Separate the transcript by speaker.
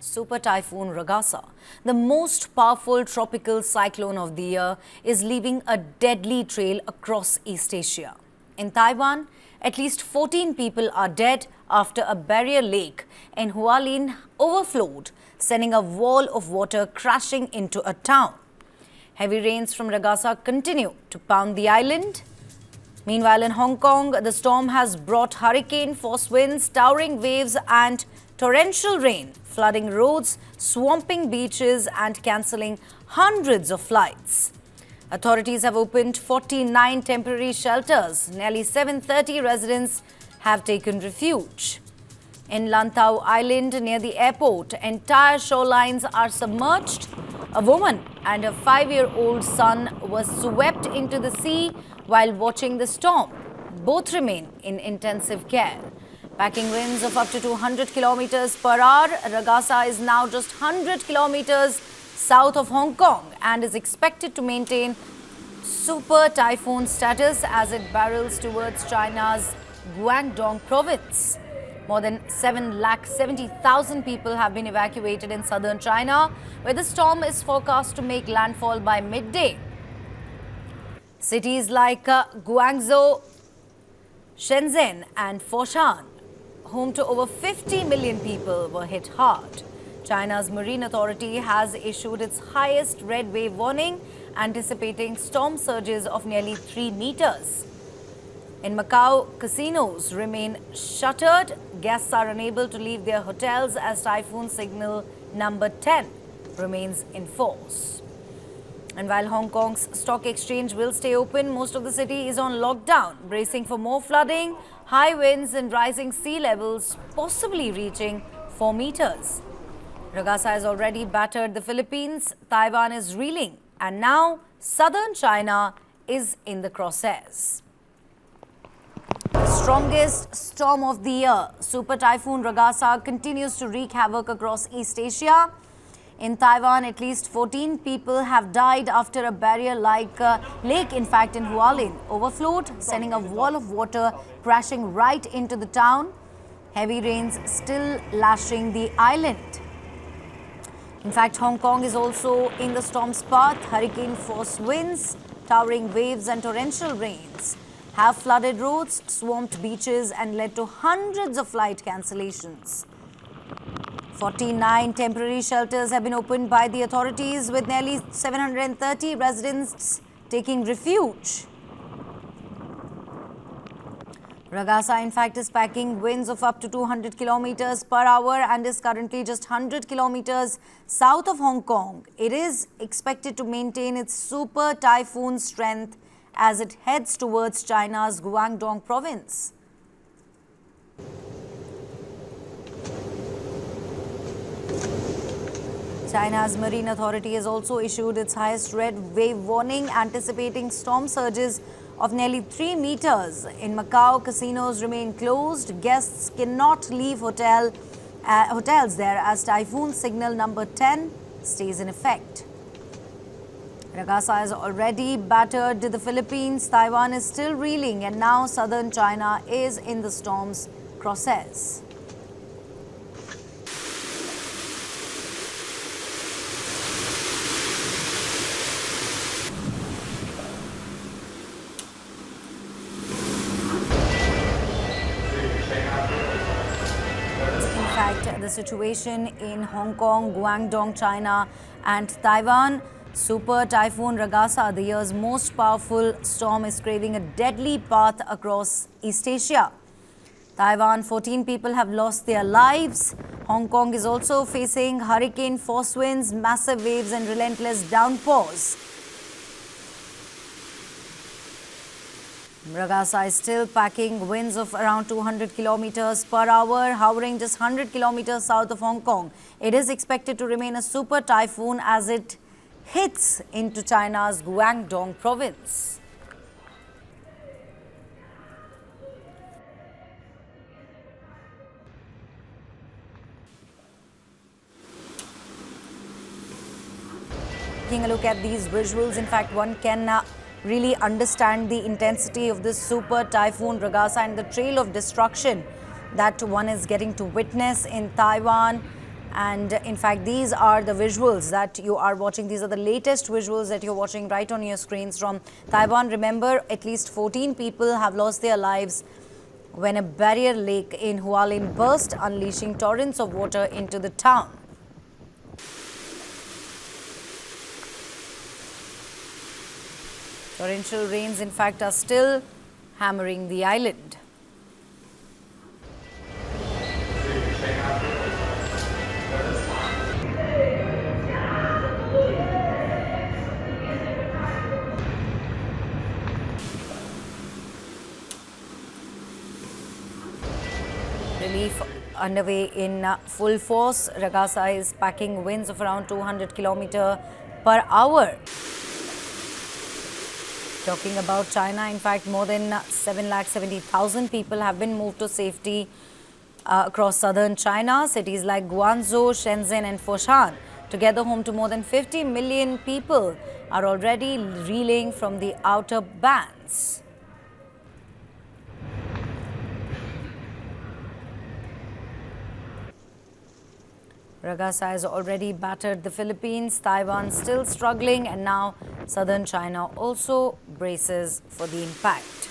Speaker 1: Super Typhoon Ragasa, the most powerful tropical cyclone of the year, is leaving a deadly trail across East Asia. In Taiwan, at least 14 people are dead after a barrier lake in Hualien overflowed, sending a wall of water crashing into a town. Heavy rains from Ragasa continue to pound the island. Meanwhile, in Hong Kong, the storm has brought hurricane-force winds, towering waves and torrential rain, flooding roads, swamping beaches and cancelling hundreds of flights. Authorities have opened 49 temporary shelters. Nearly 730 residents have taken refuge. In Lantau Island, near the airport, entire shorelines are submerged. A woman and her 5-year-old son were swept into the sea while watching the storm. Both remain in intensive care. Packing winds of up to 200 kilometers per hour, Ragasa is now just 100 kilometers south of Hong Kong and is expected to maintain super typhoon status as it barrels towards China's Guangdong province. More than 770,000 people have been evacuated in southern China, where the storm is forecast to make landfall by midday. Cities like Guangzhou, Shenzhen and Foshan, home to over 50 million people, were hit hard. China's Marine Authority has issued its highest red wave warning, anticipating storm surges of nearly 3 meters. In Macau, casinos remain shuttered. Guests are unable to leave their hotels as typhoon signal number 10 remains in force. And while Hong Kong's stock exchange will stay open, most of the city is on lockdown, bracing for more flooding, high winds and rising sea levels, possibly reaching 4 meters. Ragasa has already battered the Philippines, Taiwan is reeling, and now southern China is in the crosshairs. The strongest storm of the year, Super Typhoon Ragasa, continues to wreak havoc across East Asia. In Taiwan, at least 14 people have died after a barrier-like lake, in Hualien, overflowed, sending a wall of water crashing right into the town. Heavy rains still lashing the island. In fact, Hong Kong is also in the storm's path. Hurricane-force winds, towering waves and torrential rains have flooded roads, swamped beaches and led to hundreds of flight cancellations. 49 temporary shelters have been opened by the authorities, with nearly 730 residents taking refuge. Ragasa, in fact, is packing winds of up to 200 kilometers per hour and is currently just 100 kilometers south of Hong Kong. It is expected to maintain its super typhoon strength as it heads towards China's Guangdong province. China's Marine Authority has also issued its highest red wave warning, anticipating storm surges of nearly 3 meters. In Macau, casinos remain closed. Guests cannot leave hotels there as typhoon signal number 10 stays in effect. Ragasa has already battered the Philippines. Taiwan is still reeling, and now southern China is in the storm's crosshairs. The situation in Hong Kong, Guangdong, China and Taiwan. Super Typhoon Ragasa, the year's most powerful storm, is craving a deadly path across East Asia. Taiwan, 14 people have lost their lives. Hong Kong is also facing hurricane-force winds, massive waves and relentless downpours. Ragasa is still packing winds of around 200 kilometers per hour, hovering just 100 kilometers south of Hong Kong. It is expected to remain a super typhoon as it hits into China's Guangdong province. Taking a look at these visuals, in fact, one can really understand the intensity of this super typhoon Ragasa and the trail of destruction that one is getting to witness in Taiwan And in fact, these are the visuals that you are watching. These are the latest visuals that you're watching right on your screens from Taiwan. Remember, at least 14 people have lost their lives when a barrier lake in Hualien burst, unleashing torrents of water into the town. Torrential rains, in fact, are still hammering the island. Relief underway in full force. Ragasa is packing winds of around 200 km per hour. Talking about China, in fact, more than 770,000 people have been moved to safety across southern China. Cities like Guangdong, Shenzhen and Foshan, together home to more than 50 million people, are already reeling from the outer bans. Ragasa has already battered the Philippines, Taiwan still struggling, and now southern China also braces for the impact.